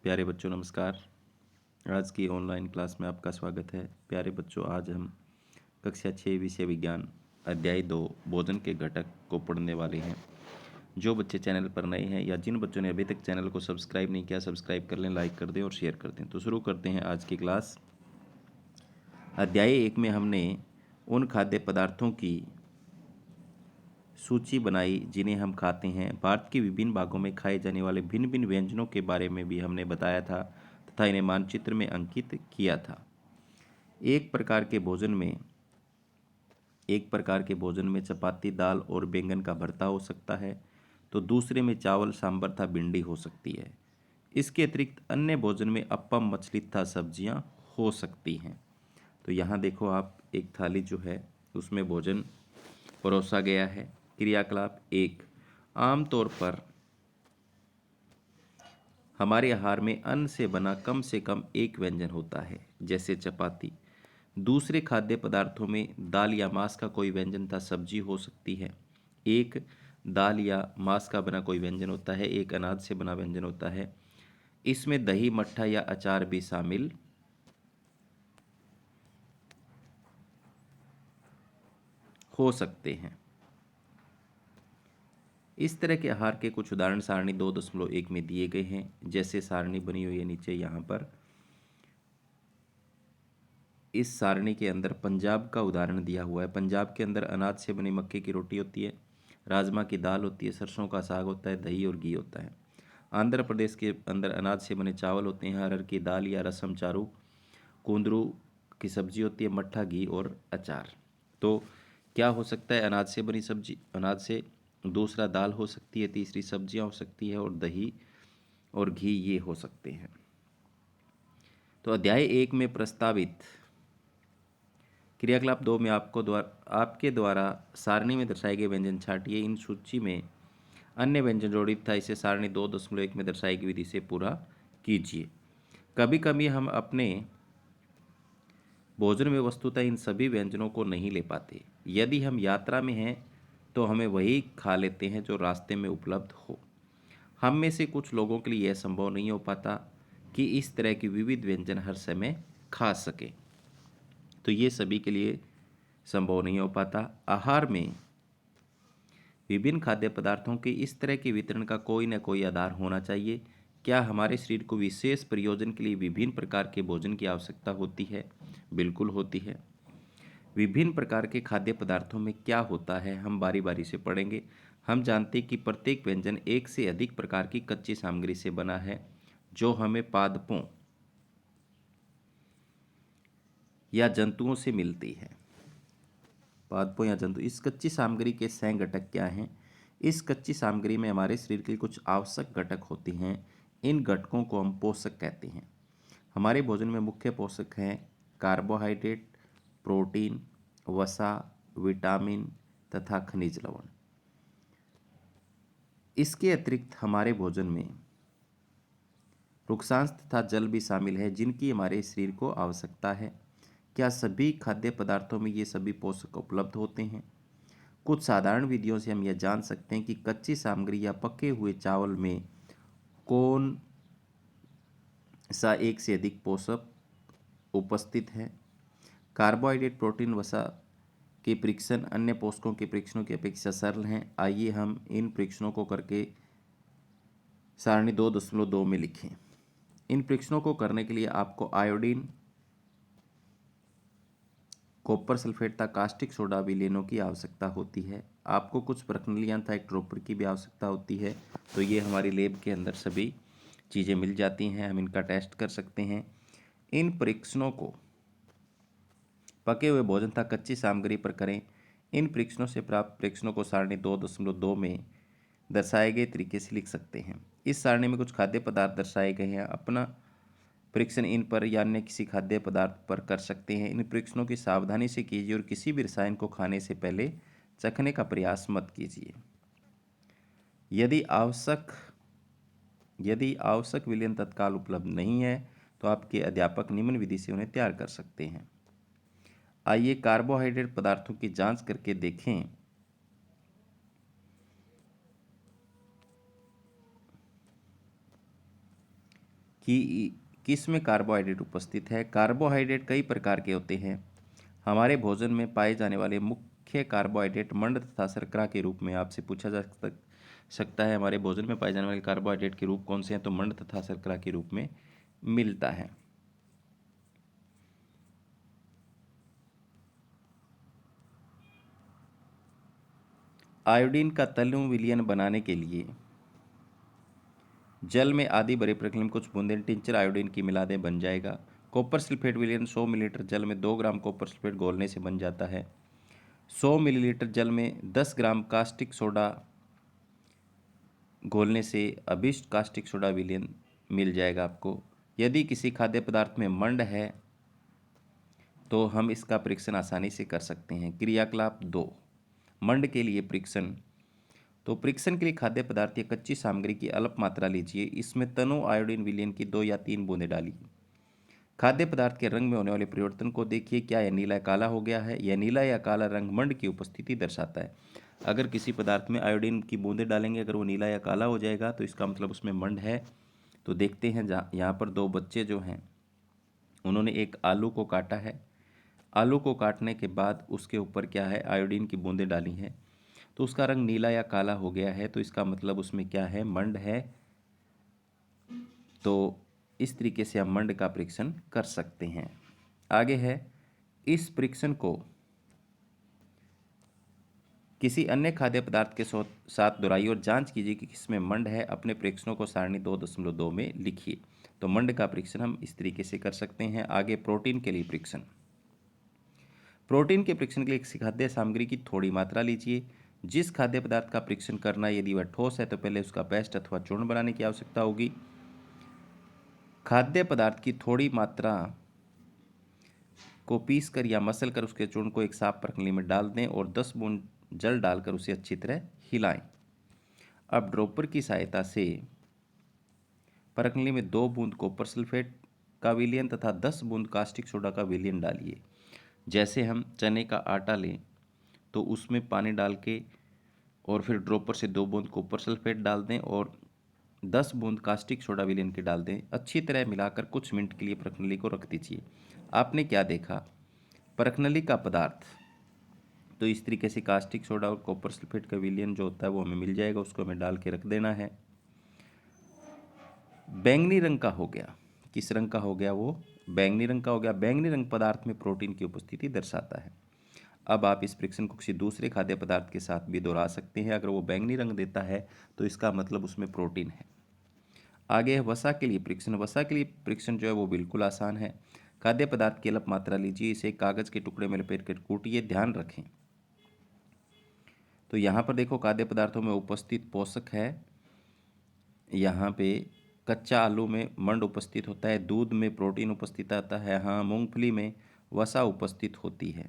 प्यारे बच्चों नमस्कार। आज की ऑनलाइन क्लास में आपका स्वागत है। प्यारे बच्चों, आज हम कक्षा 6 विषय विज्ञान अध्याय 2 भोजन के घटक को पढ़ने वाले हैं। जो बच्चे चैनल पर नए हैं या जिन बच्चों ने अभी तक चैनल को सब्सक्राइब नहीं किया, सब्सक्राइब कर लें, लाइक कर दें और शेयर कर दें। तो शुरू करते हैं आज की क्लास। अध्याय 1 में हमने उन खाद्य पदार्थों की सूची बनाई जिन्हें हम खाते हैं। भारत के विभिन्न भागों में खाए जाने वाले भिन्न भिन्न व्यंजनों के बारे में भी हमने बताया था तथा इन्हें मानचित्र में अंकित किया था। एक प्रकार के भोजन में चपाती, दाल और बैंगन का भरता हो सकता है, तो दूसरे में चावल, सांभर तथा भिंडी हो सकती है। इसके अतिरिक्त अन्य भोजन में अप्पम, मछली तथा सब्जियां हो सकती हैं। तो यहाँ देखो आप, एक थाली जो है उसमें भोजन परोसा गया है। क्रियाकलाप 1। आमतौर पर हमारे आहार में अन्न से बना कम से कम एक व्यंजन होता है, जैसे चपाती। दूसरे खाद्य पदार्थों में दाल या मांस का कोई व्यंजन तथा सब्जी हो सकती है। एक दाल या मांस का बना कोई व्यंजन होता है, एक अनाज से बना व्यंजन होता है। इसमें दही, मट्ठा या अचार भी शामिल हो सकते हैं। इस तरह के आहार के कुछ उदाहरण सारणी 2.1 में दिए गए हैं। जैसे सारणी बनी हुई है नीचे यहाँ पर। इस सारणी के अंदर पंजाब का उदाहरण दिया हुआ है। पंजाब के अंदर अनाज से बनी मक्के की रोटी होती है, राजमा की दाल होती है, सरसों का साग होता है, दही और घी होता है। आंध्र प्रदेश के अंदर अनाज से बने चावल होते हैं, अरहर की दाल या रसम चारू, कुंदरू की सब्जी होती है, मट्ठा, घी और अचार। तो क्या हो सकता है? अनाज से बनी सब्जी, अनाज से। दूसरा दाल हो सकती है, तीसरी सब्जियां हो सकती है और दही और घी ये हो सकते हैं। तो अध्याय 1 में प्रस्तावित क्रियाकलाप 2 में आपके द्वारा सारणी में दर्शाए गए व्यंजन छांटिए। इन सूची में अन्य व्यंजन जोड़ित था, इसे सारणी 2.1 में दर्शाई गई विधि से पूरा कीजिए। कभी कभी हम अपने भोजन में वस्तुतः इन सभी व्यंजनों को नहीं ले पाते। यदि हम यात्रा में हैं तो हमें वही खा लेते हैं जो रास्ते में उपलब्ध हो। हम में से कुछ लोगों के लिए यह संभव नहीं हो पाता कि इस तरह की विविध व्यंजन हर समय खा सके। तो ये सभी के लिए संभव नहीं हो पाता। आहार में विभिन्न खाद्य पदार्थों के इस तरह के वितरण का कोई न कोई आधार होना चाहिए। क्या हमारे शरीर को विशेष प्रयोजन के लिए विभिन्न प्रकार के भोजन की आवश्यकता होती है? बिल्कुल होती है। विभिन्न प्रकार के खाद्य पदार्थों में क्या होता है, हम बारी बारी से पढ़ेंगे। हम जानते हैं कि प्रत्येक व्यंजन एक से अधिक प्रकार की कच्ची सामग्री से बना है, जो हमें पादपों या जंतुओं से मिलती है। पादपों या जंतु। इस कच्ची सामग्री के सह घटक क्या हैं? इस कच्ची सामग्री में हमारे शरीर के लिए कुछ आवश्यक घटक होते हैं। इन घटकों को हम पोषक कहते हैं। हमारे भोजन में मुख्य पोषक हैं कार्बोहाइड्रेट, प्रोटीन, वसा, विटामिन तथा खनिज लवण। इसके अतिरिक्त हमारे भोजन में रुक्षांश तथा जल भी शामिल है, जिनकी हमारे शरीर को आवश्यकता है। क्या सभी खाद्य पदार्थों में ये सभी पोषक उपलब्ध होते हैं? कुछ साधारण विधियों से हम यह जान सकते हैं कि कच्ची सामग्री या पके हुए चावल में कौन सा एक से अधिक पोषक उपस्थित है। कार्बोहाइड्रेट, प्रोटीन, वसा के परीक्षण अन्य पोषकों के परीक्षणों की अपेक्षा सरल हैं। आइए हम इन परीक्षणों को करके सारणी 2.2 में लिखें। इन परीक्षणों को करने के लिए आपको आयोडीन, कॉपर सल्फेट तथा कास्टिक सोडा विलेनों की आवश्यकता होती है। आपको कुछ प्रश्नावलियां तथा एक ड्रॉपर की भी आवश्यकता होती है। तो ये हमारी लैब के अंदर सभी चीज़ें मिल जाती हैं, हम इनका टेस्ट कर सकते हैं। इन परीक्षणों को पके हुए भोजन तथा कच्ची सामग्री पर करें। इन परीक्षणों से प्राप्त परीक्षणों को सारणी 2.2 में दर्शाए गए तरीके से लिख सकते हैं। इस सारणी में कुछ खाद्य पदार्थ दर्शाए गए हैं। अपना परीक्षण इन पर या अन्य किसी खाद्य पदार्थ पर कर सकते हैं। इन परीक्षणों की सावधानी से कीजिए और किसी भी रसायन को खाने से पहले चखने का प्रयास मत कीजिए। यदि आवश्यक विलयन तत्काल उपलब्ध नहीं है तो आपके अध्यापक निम्न विधि से उन्हें तैयार कर सकते हैं। आइए कार्बोहाइड्रेट पदार्थों की जांच करके देखें कि किस में कार्बोहाइड्रेट उपस्थित है। कार्बोहाइड्रेट कई प्रकार के होते हैं। हमारे भोजन में पाए जाने वाले मुख्य कार्बोहाइड्रेट मंड तथा शर्करा के रूप में आपसे पूछा जा सकता है। हमारे भोजन में पाए जाने वाले कार्बोहाइड्रेट के रूप कौन से हैं, तो मंड तथा शर्करा के रूप में मिलता है। आयोडीन का तल्लु विलयन बनाने के लिए जल में आधी भरे प्रक्रिया में कुछ बूंदें टिंचर आयोडीन की मिला दें, बन जाएगा। कॉपर सल्फेट विलयन 100 मिलीलीटर जल में 2 ग्राम कॉपर सल्फेट घोलने से बन जाता है। 100 मिलीलीटर जल में 10 ग्राम कास्टिक सोडा घोलने से अभिष्ट कास्टिक सोडा विलयन मिल जाएगा आपको। यदि किसी खाद्य पदार्थ में मंड है तो हम इसका परीक्षण आसानी से कर सकते हैं। क्रियाकलाप 2, मंड के लिए परीक्षण। तो परीक्षण के लिए खाद्य पदार्थ या कच्ची सामग्री की अल्प मात्रा लीजिए। इसमें तनु आयोडीन विलयन की 2 या 3 बूंदें डालिए। खाद्य पदार्थ के रंग में होने वाले परिवर्तन को देखिए। क्या यह नीला या काला हो गया है। यह नीला या काला रंग मंड की उपस्थिति दर्शाता है। अगर किसी पदार्थ में आयोडीन की बूंदें डालेंगे, अगर वो नीला या काला हो जाएगा तो इसका मतलब उसमें मंड है। तो देखते हैं, यहाँ पर 2 बच्चे जो हैं उन्होंने एक आलू को काटा है। आलू को काटने के बाद उसके ऊपर क्या है, आयोडीन की बूंदें डाली हैं, तो उसका रंग नीला या काला हो गया है। तो इसका मतलब उसमें क्या है, मंड है। तो इस तरीके से हम मंड का परीक्षण कर सकते हैं। आगे है, इस परीक्षण को किसी अन्य खाद्य पदार्थ के साथ दोहराइए और जांच कीजिए कि किसमें मंड है। अपने परीक्षणों को सारणी 2.2 में लिखिए। तो मंड का परीक्षण हम इस तरीके से कर सकते हैं। आगे प्रोटीन के लिए परीक्षण। प्रोटीन के परीक्षण के लिए किसी खाद्य सामग्री की थोड़ी मात्रा लीजिए। जिस खाद्य पदार्थ का परीक्षण करना है, यदि वह ठोस है तो पहले उसका पेस्ट अथवा चूर्ण बनाने की आवश्यकता होगी। खाद्य पदार्थ की थोड़ी मात्रा को पीस कर या मसल कर उसके चूर्ण को एक साफ प्रणाली में डाल दें और 10 बूंद जल डालकर उसे अच्छी तरह हिलाएं। अब ड्रॉपर की सहायता से प्रणाली में 2 बूंद कॉपर सल्फेट का विलयन तथा 10 बूंद कास्टिक सोडा का विलयन डालिए। जैसे हम चने का आटा लें तो उसमें पानी डाल के और फिर ड्रॉपर से 2 बूंद कॉपर सल्फेट डाल दें और 10 बूंद कास्टिक सोडा विलयन के डाल दें। अच्छी तरह मिलाकर कुछ मिनट के लिए प्रणाली को रख दीजिए। आपने क्या देखा, प्रणाली का पदार्थ तो इस तरीके से कास्टिक सोडा और कॉपर सल्फेट का विलयन जो होता है वो हमें मिल जाएगा, उसको हमें डाल के रख देना है। बैंगनी रंग का हो गया। किस रंग का हो गया, वो बैंगनी रंग का हो गया। बैंगनी रंग पदार्थ में प्रोटीन की उपस्थिति दर्शाता है। अब आप इस परीक्षण को किसी दूसरे खाद्य पदार्थ के साथ भी दोहरा सकते हैं। अगर वो बैंगनी रंग देता है तो इसका मतलब उसमें प्रोटीन है। आगे है वसा के लिए परीक्षण। वसा के लिए परीक्षण जो है वो बिल्कुल आसान है। खाद्य पदार्थ की अल्प मात्रा लीजिए, इसे कागज के टुकड़े में लपेट कर कूटिए। ध्यान रखें, तो यहाँ पर देखो खाद्य पदार्थों में उपस्थित पोषक है। यहाँ पे कच्चा आलू में मंड उपस्थित होता है, दूध में प्रोटीन उपस्थित आता है, हाँ मूंगफली में वसा उपस्थित होती है।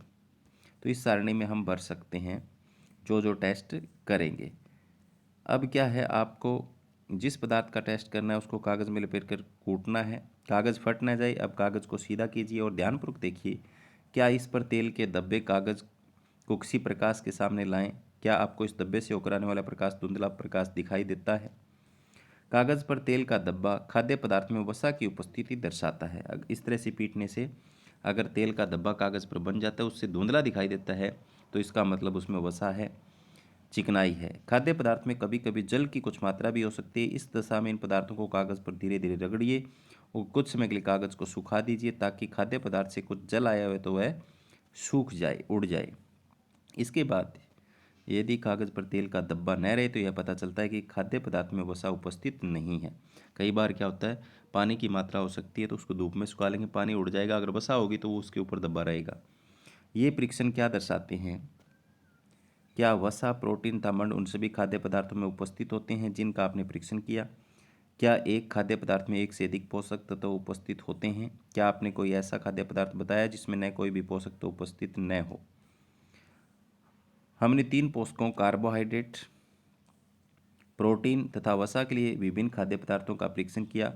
तो इस सारणी में हम भर सकते हैं जो जो टेस्ट करेंगे। अब क्या है, आपको जिस पदार्थ का टेस्ट करना है उसको कागज़ में लपेट कर कूटना है, कागज़ फट ना जाए। अब कागज़ को सीधा कीजिए और ध्यानपूर्वक देखिए, क्या इस पर तेल के धब्बे कागज़ को किसी प्रकाश के सामने लाएं। क्या आपको इस धब्बे से होकर आने वाला प्रकाश धुंधला प्रकाश दिखाई देता है। कागज़ पर तेल का धब्बा खाद्य पदार्थ में वसा की उपस्थिति दर्शाता है। इस तरह से पीटने से अगर तेल का धब्बा कागज़ पर बन जाता है, उससे धुंधला दिखाई देता है, तो इसका मतलब उसमें वसा है, चिकनाई है। खाद्य पदार्थ में कभी कभी जल की कुछ मात्रा भी हो सकती है। इस दशा में इन पदार्थों को कागज़ पर धीरे धीरे रगड़िए और कुछ समय के लिए कागज़ को सुखा दीजिए ताकि खाद्य पदार्थ से कुछ जल आया हो तो वह सूख जाए, उड़ जाए। इसके बाद यदि कागज़ पर तेल का धब्बा न रहे तो यह पता चलता है कि खाद्य पदार्थ में वसा उपस्थित नहीं है। कई बार क्या होता है, पानी की मात्रा हो सकती है तो उसको धूप में सुखा लेंगे, पानी उड़ जाएगा। अगर वसा होगी तो वो उसके ऊपर धब्बा रहेगा। ये परीक्षण क्या दर्शाते हैं, क्या वसा, प्रोटीन तथा मंड उन सभी खाद्य पदार्थों में उपस्थित होते हैं जिनका आपने परीक्षण किया। क्या एक खाद्य पदार्थ में एक से अधिक पोषक तत्व उपस्थित होते हैं। क्या आपने कोई ऐसा खाद्य पदार्थ बताया जिसमें न कोई भी पोषक तत्व उपस्थित न हो। हमने 3 पोषकों कार्बोहाइड्रेट, प्रोटीन तथा वसा के लिए विभिन्न खाद्य पदार्थों का परीक्षण किया।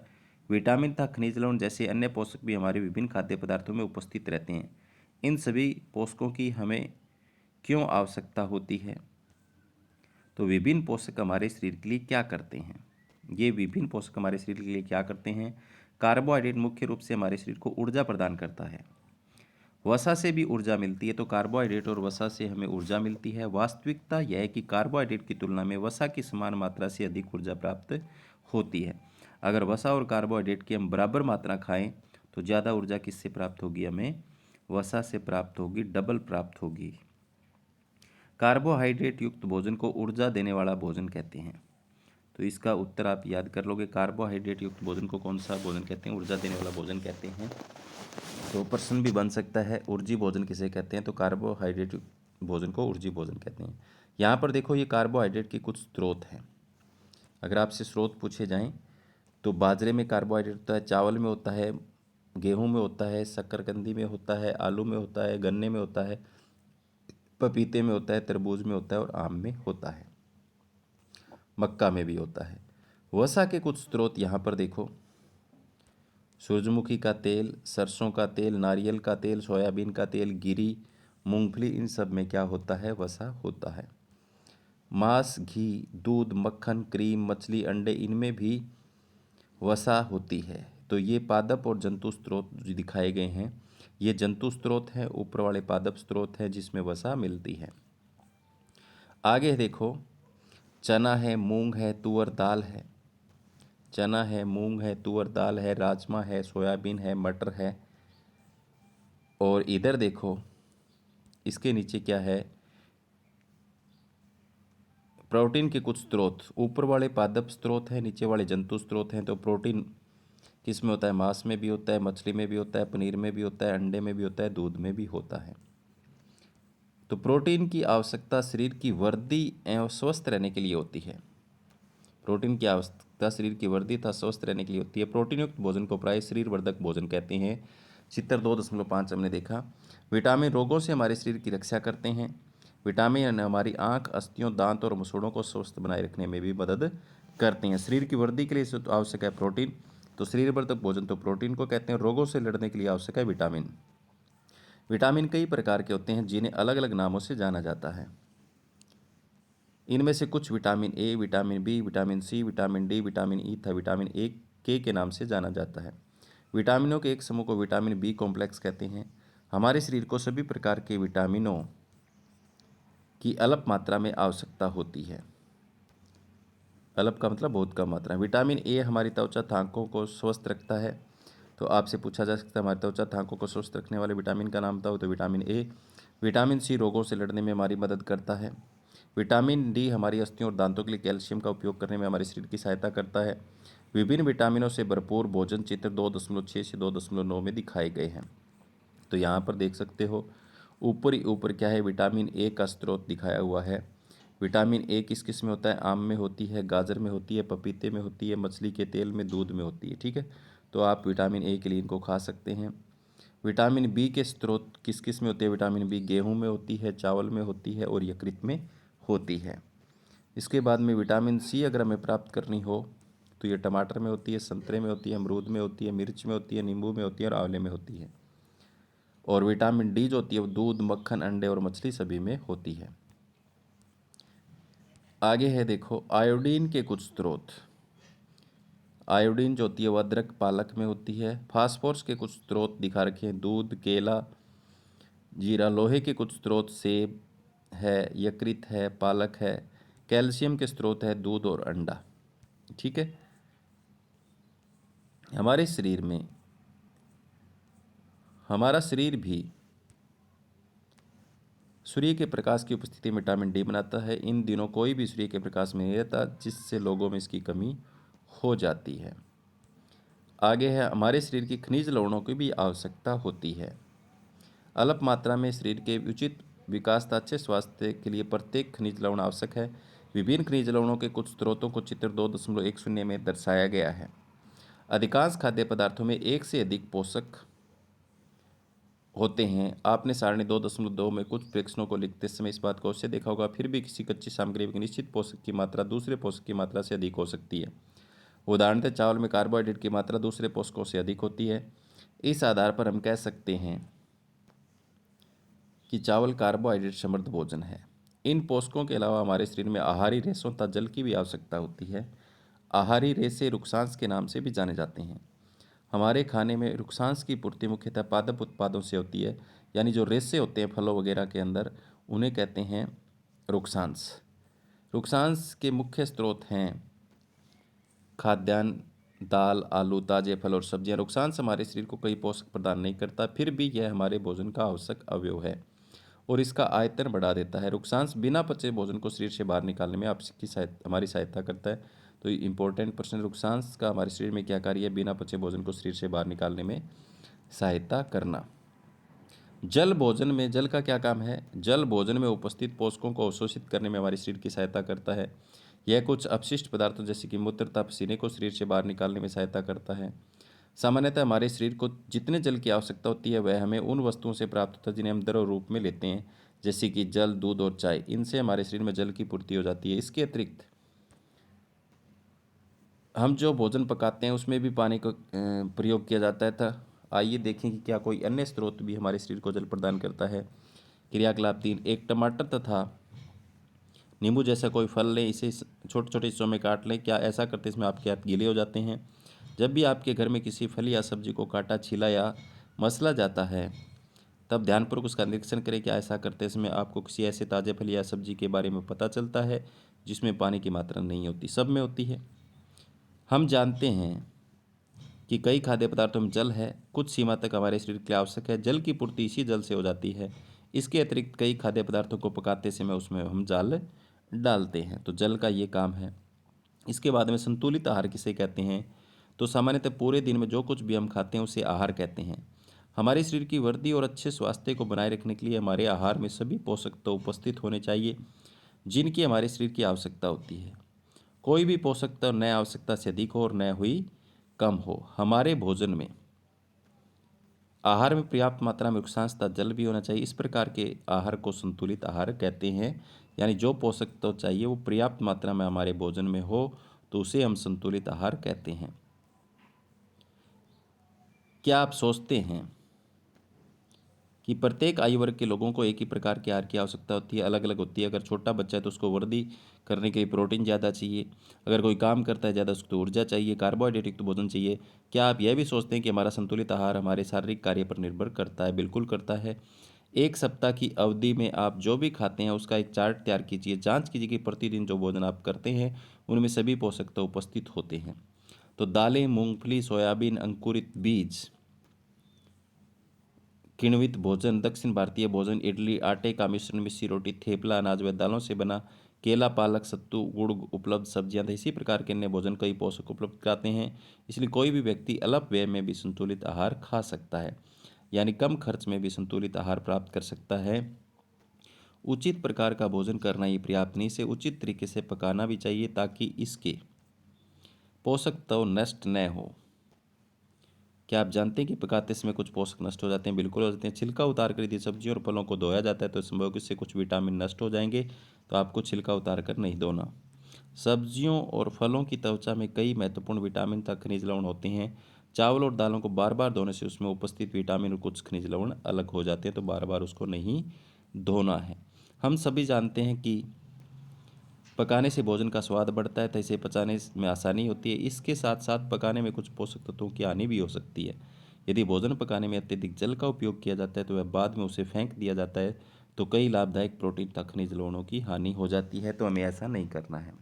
विटामिन तथा खनिज लवण जैसे अन्य पोषक भी हमारे विभिन्न खाद्य पदार्थों में उपस्थित रहते हैं। इन सभी पोषकों की हमें क्यों आवश्यकता होती है। तो विभिन्न पोषक हमारे शरीर के लिए क्या करते हैं। ये विभिन्न पोषक हमारे शरीर के लिए क्या करते हैं। कार्बोहाइड्रेट मुख्य रूप से हमारे शरीर को ऊर्जा प्रदान करता है। वसा से भी ऊर्जा मिलती है, तो कार्बोहाइड्रेट और वसा से हमें ऊर्जा मिलती है। वास्तविकता यह है कि कार्बोहाइड्रेट की तुलना में वसा की समान मात्रा से अधिक ऊर्जा प्राप्त होती है। अगर वसा और कार्बोहाइड्रेट की हम बराबर मात्रा खाएं तो ज़्यादा ऊर्जा किससे प्राप्त होगी? हमें वसा से प्राप्त होगी, डबल प्राप्त होगी। कार्बोहाइड्रेट युक्त भोजन को ऊर्जा देने वाला भोजन कहते हैं। तो इसका उत्तर आप याद कर लोगे, कार्बोहाइड्रेट युक्त भोजन को कौन सा भोजन कहते हैं? ऊर्जा देने वाला भोजन कहते हैं। तो प्रश्न भी बन सकता है, ऊर्जी भोजन किसे कहते हैं? तो कार्बोहाइड्रेट युक्त भोजन को ऊर्जी भोजन कहते हैं। यहाँ पर देखो, ये कार्बोहाइड्रेट के कुछ स्रोत हैं। अगर आपसे स्रोत पूछे जाएं तो बाजरे में कार्बोहाइड्रेट होता है, चावल में होता है, गेहूं में होता है, शक्करकंदी में होता है, आलू में होता है, गन्ने में होता है, पपीते में होता है, तरबूज में होता है और आम में होता है, मक्का में भी होता है। वसा के कुछ स्रोत यहाँ पर देखो, सूरजमुखी का तेल, सरसों का तेल, नारियल का तेल, सोयाबीन का तेल, गिरी, मूंगफली, इन सब में क्या होता है? वसा होता है। मांस, घी, दूध, मक्खन, क्रीम, मछली, अंडे, इनमें भी वसा होती है। तो ये पादप और जंतु स्रोत जो दिखाए गए हैं, ये जंतु स्रोत हैं, ऊपर वाले पादप स्रोत हैं जिसमें वसा मिलती है। आगे देखो, चना है, मूंग है, तुअर दाल है। चना है, मूंग है, तुअर दाल है, राजमा है, सोयाबीन है, मटर है। और इधर देखो, इसके नीचे क्या है? प्रोटीन के कुछ स्रोत, ऊपर वाले पादप स्रोत हैं, नीचे वाले जंतु स्रोत हैं। तो प्रोटीन किस में होता है? मांस में भी होता है, मछली में भी होता है, पनीर में भी होता है, अंडे में भी होता है, दूध में भी होता है। तो प्रोटीन की आवश्यकता शरीर की वृद्धि एवं स्वस्थ रहने के लिए होती है। प्रोटीन की आवश्यकता शरीर की वृद्धि तथा स्वस्थ रहने के लिए होती है। प्रोटीन युक्त भोजन को प्राय शरीर वर्धक भोजन कहते हैं। चित्र 2.5 हमने देखा। विटामिन रोगों से हमारे शरीर की रक्षा करते हैं। विटामिन हमारी आंख, अस्थियों, दांत और मसूड़ों को स्वस्थ बनाए रखने में भी मदद करते हैं। शरीर की वृद्धि के लिए आवश्यक है प्रोटीन, तो शरीर वर्धक भोजन तो प्रोटीन को कहते हैं। रोगों से लड़ने के लिए आवश्यक है विटामिन। विटामिन कई प्रकार के होते हैं जिन्हें अलग अलग नामों से जाना जाता है। इनमें से कुछ vitamin A, vitamin B, vitamin C, vitamin D, vitamin E तथा विटामिन ए के नाम से जाना जाता है। विटामिनों के एक समूह को विटामिन बी कॉम्प्लेक्स कहते हैं। हमारे शरीर को सभी प्रकार के विटामिनों की अल्प मात्रा में आवश्यकता होती है। अल्प का मतलब बहुत कम मात्रा। विटामिन ए हमारी त्वचा थांकों को स्वस्थ रखता है। तो आपसे पूछा जा सकता है हमारी त्वचा थांकों को स्वस्थ रखने वाले विटामिन का नाम बताओ, तो विटामिन ए। विटामिन सी रोगों से लड़ने में हमारी मदद करता है। विटामिन डी हमारी अस्थियों और दांतों के लिए कैल्शियम का उपयोग करने में हमारे शरीर की सहायता करता है। विभिन्न विटामिनों से भरपूर भोजन चित्र 2.6 से 2.9 में दिखाए गए हैं। तो यहाँ पर देख सकते हो, ऊपर क्या है? विटामिन ए का स्रोत दिखाया हुआ है। विटामिन ए किस किस में होता है? आम में होती है, गाजर में होती है, पपीते में होती है, मछली के तेल में, दूध में होती है। ठीक है, तो आप विटामिन ए के लिए इनको खा सकते हैं। विटामिन बी के स्रोत किस किस में होते हैं? विटामिन बी गेहूं में होती है, चावल में होती है और यकृत में होती है। इसके बाद में विटामिन सी अगर हमें प्राप्त करनी हो तो ये टमाटर में होती है, संतरे में होती है, अमरूद में होती है, मिर्च में होती है, नींबू में होती है और आंवले में होती है। और विटामिन डी जो होती है वो दूध, मक्खन, अंडे और मछली सभी में होती है। आगे है देखो, आयोडीन के कुछ स्रोत। आयोडीन जो होती है वह अदरक, पालक में होती है। फास्फोरस के कुछ स्रोत दिखा रखे हैं, दूध, केला, जीरा। लोहे के कुछ स्रोत सेब है, यकृत है, पालक है। कैल्शियम के स्रोत है दूध और अंडा। ठीक है, हमारे शरीर में हमारा शरीर भी सूर्य के प्रकाश की उपस्थिति में विटामिन डी बनाता है। इन दिनों कोई भी सूर्य के प्रकाश में नहीं रहता, जिससे लोगों में इसकी कमी हो जाती है। आगे है, हमारे शरीर की खनिज लवणों की भी आवश्यकता होती है। अल्प मात्रा में शरीर के उचित विकास तथा अच्छे स्वास्थ्य के लिए प्रत्येक खनिज लवण आवश्यक है। विभिन्न खनिज लवणों के कुछ स्रोतों को चित्र 2.10 में दर्शाया गया है। अधिकांश खाद्य पदार्थों में एक से अधिक पोषक होते हैं। आपने सारणी 2.2 में कुछ फ्रैक्शनों को लिखते समय इस बात को अवश्य देखा होगा। फिर भी किसी कच्ची सामग्री में निश्चित पोषक की मात्रा दूसरे पोषक की मात्रा से अधिक हो सकती है। उदाहरणतः चावल में कार्बोहाइड्रेट की मात्रा दूसरे पोषकों से अधिक होती है। इस आधार पर हम कह सकते हैं कि चावल कार्बोहाइड्रेट समृद्ध भोजन है। इन पोषकों के अलावा हमारे शरीर में आहारी रेशों तथा जल की भी आवश्यकता होती है। आहारी रेशे रुक्षांश के नाम से भी जाने जाते हैं। हमारे खाने में रुक्षांश की पूर्ति मुख्यतः पादप उत्पादों से होती है, यानी जो रेशे होते हैं फलों वगैरह के अंदर, उन्हें कहते हैं रुक्षांश। रुक्षांश के मुख्य स्रोत हैं खाद्यान्न, दाल, आलू, ताजे फल और सब्जियां। रुक्षांश हमारे शरीर को कई पोषक प्रदान नहीं करता, फिर भी यह हमारे भोजन का आवश्यक अवयव है और इसका आयतन बढ़ा देता है। रुक्षांश बिना पचे भोजन को शरीर से बाहर निकालने में आपकी हमारी सहायता करता है। तो इंपॉर्टेंट प्रश्न, रुक्षांश का हमारे शरीर में क्या कार्य है? बिना पचे भोजन को शरीर से बाहर निकालने में सहायता करना। जल भोजन में, जल का क्या काम है? जल भोजन में उपस्थित पोषकों को अवशोषित करने में हमारे शरीर की सहायता करता है। यह कुछ अपशिष्ट पदार्थों जैसे कि मूत्र तथा पसीने को शरीर से बाहर निकालने में सहायता करता है। सामान्यतः हमारे शरीर को जितने जल की आवश्यकता होती है वह हमें उन वस्तुओं से प्राप्त होता है जिन्हें हम द्रव रूप में लेते हैं, जैसे कि जल, दूध और चाय। इनसे हमारे शरीर में जल की पूर्ति हो जाती है। इसके अतिरिक्त हम जो भोजन पकाते हैं उसमें भी पानी का प्रयोग किया जाता है। था आइए देखें कि क्या कोई अन्य स्रोत भी हमारे शरीर को जल प्रदान करता है। क्रियाकलाप 3, एक टमाटर तथा नींबू जैसा कोई फल लें, इसे छोटे छोटे हिस्सों में काट लें। क्या ऐसा करते इसमें आपके हाथ गीले हो जाते हैं? जब भी आपके घर में किसी फल या सब्जी को काटा, छीला या मसला जाता है, तब ध्यानपूर्वक उसका निरीक्षण करें। क्या ऐसा करते समय आपको किसी ऐसे ताजे फल या सब्जी के बारे में पता चलता है जिसमें पानी की मात्रा नहीं होती? सब में होती है। हम जानते हैं कि कई खाद्य पदार्थों में जल है, कुछ सीमा तक हमारे शरीर के लिए आवश्यक है। जल की पूर्ति इसी जल से हो जाती है। इसके अतिरिक्त कई खाद्य पदार्थों को पकाते समय उसमें हम जल डालते हैं, तो जल का ये काम है। इसके बाद में संतुलित आहार किसे कहते हैं? तो सामान्यतः पूरे दिन में जो कुछ भी हम खाते हैं उसे आहार कहते हैं। हमारे शरीर की वृद्धि और अच्छे स्वास्थ्य को बनाए रखने के लिए हमारे आहार में सभी पोषक तत्व उपस्थित होने चाहिए जिनकी हमारे शरीर की आवश्यकता होती है। कोई भी पोषक तत्व न आवश्यकता से अधिक हो और न हुई कम हो। हमारे भोजन में, आहार में पर्याप्त मात्रा में रुक्षांश तथा जल भी होना चाहिए। इस प्रकार के आहार को संतुलित आहार कहते हैं, यानी जो पोषक तत्व चाहिए वो पर्याप्त मात्रा में हमारे भोजन में हो तो उसे हम संतुलित आहार कहते हैं। क्या आप सोचते हैं कि प्रत्येक आयु वर्ग के लोगों को एक ही प्रकार के आहार की आवश्यकता होती है? अलग अलग होती है। अगर छोटा बच्चा है तो उसको वृद्धि करने के लिए प्रोटीन ज़्यादा चाहिए। अगर कोई काम करता है ज़्यादा, उसको तो ऊर्जा चाहिए, कार्बोहाइड्रेट युक्त भोजन चाहिए। क्या आप यह भी सोचते हैं कि हमारा संतुलित आहार हमारे शारीरिक कार्य पर निर्भर करता है? बिल्कुल करता है। एक सप्ताह की अवधि में आप जो भी खाते हैं उसका एक चार्ट तैयार कीजिए। जांच कीजिए कि प्रतिदिन जो भोजन आप करते हैं उनमें सभी पोषक तत्व उपस्थित होते हैं। तो दालें, मूंगफली, सोयाबीन, अंकुरित बीज, किण्वित भोजन, दक्षिण भारतीय भोजन, इडली, आटे का मिश्रण, मिस्सी रोटी, थेपला, अनाज व दालों से बना, केला, पालक, सत्तू, गुड़ उपलब्ध सब्जियां, तो इसी प्रकार के अन्य भोजन कई पोषक उपलब्ध कराते हैं। इसलिए कोई भी व्यक्ति अल्प व्यय में भी संतुलित आहार खा सकता है, यानी कम खर्च में भी संतुलित आहार प्राप्त कर सकता है। उचित प्रकार का भोजन करना ही पर्याप्त नहीं, इसे उचित तरीके से पकाना भी चाहिए ताकि इसके पोषक तत्व नष्ट न हो। क्या आप जानते हैं कि पकाते समय कुछ पोषक नष्ट हो जाते हैं? बिल्कुल हो जाते हैं। छिलका उतार कर यदि सब्जियों और फलों को धोया जाता है तो संभव है कि इससे कुछ विटामिन नष्ट हो जाएंगे, तो आपको छिलका उतार कर नहीं धोना। सब्जियों और फलों की त्वचा में कई महत्वपूर्ण विटामिन तथा खनिज लवण होते हैं। चावल और दालों को बार बार धोने से उसमें उपस्थित विटामिन और कुछ खनिज लवण अलग हो जाते हैं, तो बार बार उसको नहीं धोना है। हम सभी जानते हैं कि पकाने से भोजन का स्वाद बढ़ता है, तो इसे पचाने में आसानी होती है। इसके साथ साथ पकाने में कुछ पोषक तत्वों की हानि भी हो सकती है। यदि भोजन पकाने में अत्यधिक जल का उपयोग किया जाता है तो वह बाद में उसे फेंक दिया जाता है, तो कई लाभदायक प्रोटीन तथा खनिज लवणों की हानि हो जाती है, तो हमें ऐसा नहीं करना है।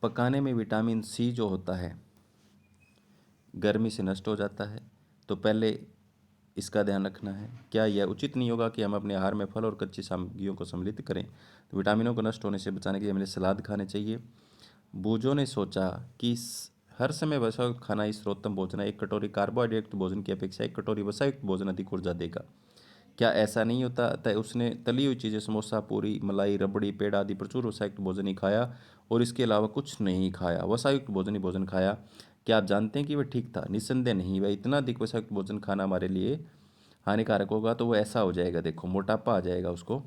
पकाने में विटामिन सी जो होता है गर्मी से नष्ट हो जाता है, तो पहले इसका ध्यान रखना है। क्या यह उचित नहीं होगा कि हम अपने आहार में फल और कच्ची सामग्रियों को सम्मिलित करें? तो विटामिनों को नष्ट होने से बचाने के लिए हमें सलाद खाने चाहिए। बूझों ने सोचा कि हर समय वसायुक्त खाना ही सर्वोत्तम भोजन है। एक कटोरी कार्बोहाइड्रेट भोजन की अपेक्षा एक कटोरी वसायुक्त भोजन अधिक ऊर्जा देगा। क्या ऐसा नहीं होता? अतः उसने तली हुई चीज़ें, समोसा, पूरी, मलाई, रबड़ी, पेड़ा आदि प्रचुर वसायुक्त भोजन ही खाया और इसके अलावा कुछ नहीं खाया। वसायुक्त भोजन ही भोजन खाया। क्या आप जानते हैं कि वह ठीक था? निस्संदेह नहीं। वह इतना अधिक वसायुक्त भोजन खाना हमारे लिए हानिकारक होगा, तो वो ऐसा हो जाएगा, देखो मोटापा आ जाएगा उसको।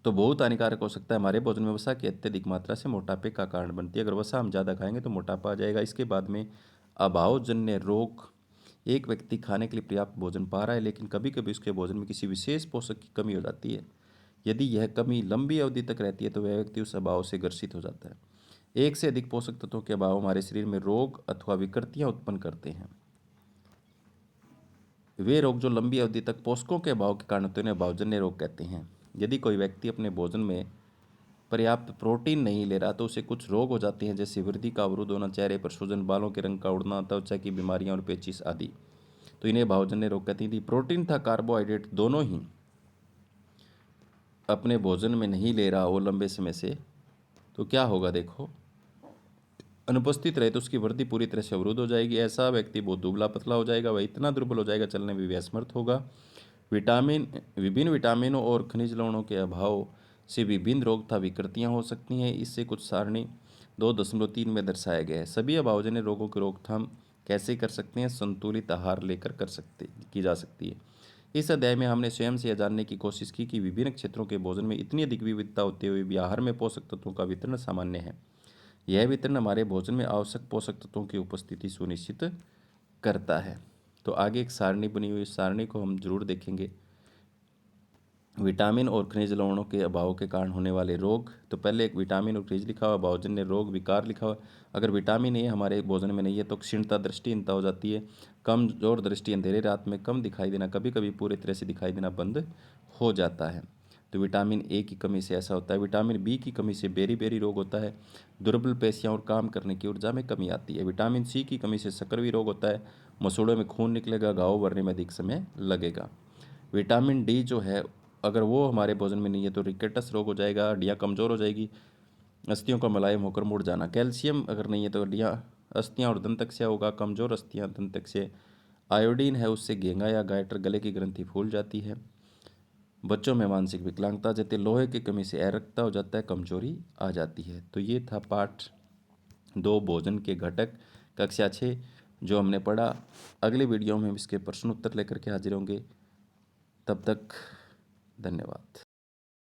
तो बहुत हानिकारक हो सकता है। हमारे भोजन में वसा की अत्यधिक मात्रा से मोटापे का कारण बनती है। अगर वसा हम ज़्यादा खाएंगे तो मोटापा आ जाएगा। इसके बाद में अभावजन्य रोग। एक व्यक्ति खाने के लिए पर्याप्त भोजन पा रहा है लेकिन कभी कभी उसके भोजन में किसी विशेष पोषक की कमी हो जाती है। यदि यह कमी लंबी अवधि तक रहती है तो वह व्यक्ति उस अभाव से ग्रसित हो जाता है। एक से अधिक पोषक तत्वों के अभाव हमारे शरीर में रोग अथवा विकृतियां उत्पन्न करते हैं। वे रोग जो लंबी अवधि तक पोषकों के अभाव के कारण होते हैं उन्हें अभावजन्य रोग कहते हैं। यदि कोई व्यक्ति अपने भोजन में पर्याप्त प्रोटीन नहीं ले रहा तो उसे कुछ रोग हो जाते हैं, जैसे वृद्धि का अवरुद्ध होना, चेहरे पर सूजन, बालों के रंग का उड़ना, त्वचा की बीमारियां और पेचिश आदि। तो इन्हें भावजन्य रोग कहते हैं। यदि प्रोटीन था कार्बोहाइड्रेट दोनों ही अपने भोजन में नहीं ले रहा हो लंबे समय से, तो क्या होगा देखो, अनुपस्थित रहे तो उसकी वृद्धि पूरी तरह से अवरुद्ध हो जाएगी। ऐसा व्यक्ति बहुत दुबला पतला हो जाएगा, वह इतना दुर्बल हो जाएगा चलने में भी असमर्थ होगा। विभिन्न विटामिनों और खनिज लवणों के अभाव से विभिन्न रोग तथा विकृतियां हो सकती हैं। इससे कुछ सारणी 2.3 में दर्शाया गया है। सभी अभावजन्य रोगों की रोकथाम कैसे कर सकते हैं? संतुलित आहार लेकर की जा सकती है। इस अध्याय में हमने स्वयं से यह जानने की कोशिश की कि विभिन्न क्षेत्रों के भोजन में इतनी अधिक विविधता होते हुए भी आहार में पोषक तत्वों का वितरण सामान्य है। यह वितरण हमारे भोजन में आवश्यक पोषक तत्वों की उपस्थिति सुनिश्चित करता है। तो आगे एक सारणी बनी हुई, सारणी को हम जरूर देखेंगे। विटामिन और खनिज लवणों के अभाव के कारण होने वाले रोग, तो पहले एक विटामिन और खनिज लिखा हुआ, भावजन्य रोग विकार लिखा हुआ। अगर विटामिन ए हमारे भोजन में नहीं है तो क्षीणता, दृष्टिहीनता हो जाती है, कमजोर दृष्टि, अंधेरे रात में कम दिखाई देना, कभी कभी पूरी तरह से दिखाई देना बंद हो जाता है। तो विटामिन ए की कमी से ऐसा होता है। विटामिन बी की कमी से बेरी बेरी रोग होता है, दुर्बल पेशियां और काम करने की ऊर्जा में कमी आती है। विटामिन सी की कमी से सकरवी रोग होता है, मसूड़ों में खून निकलेगा, घाव भरने में अधिक समय लगेगा। विटामिन डी जो है अगर वो हमारे भोजन में नहीं है तो रिकेटस रोग हो जाएगा, हड्डियाँ कमज़ोर हो जाएगी, अस्थियों का मुलायम होकर मुड़ जाना। कैल्शियम अगर नहीं है तो हड्डियाँ, अस्थियाँ और दंतक्ष्य होगा, कमज़ोर अस्थियाँ, दंतक्ष्य। आयोडीन है उससे घेंगा या गायटर, गले की ग्रंथि फूल जाती है। बच्चों में मानसिक विकलांगता जैसे लोहे की कमी से अरक्तता हो जाता है, कमजोरी आ जाती है। तो ये था पाठ 2 भोजन के घटक कक्षा 6 जो हमने पढ़ा। अगले वीडियो में हम इसके प्रश्न उत्तर लेकर के हाजिर होंगे। तब तक धन्यवाद।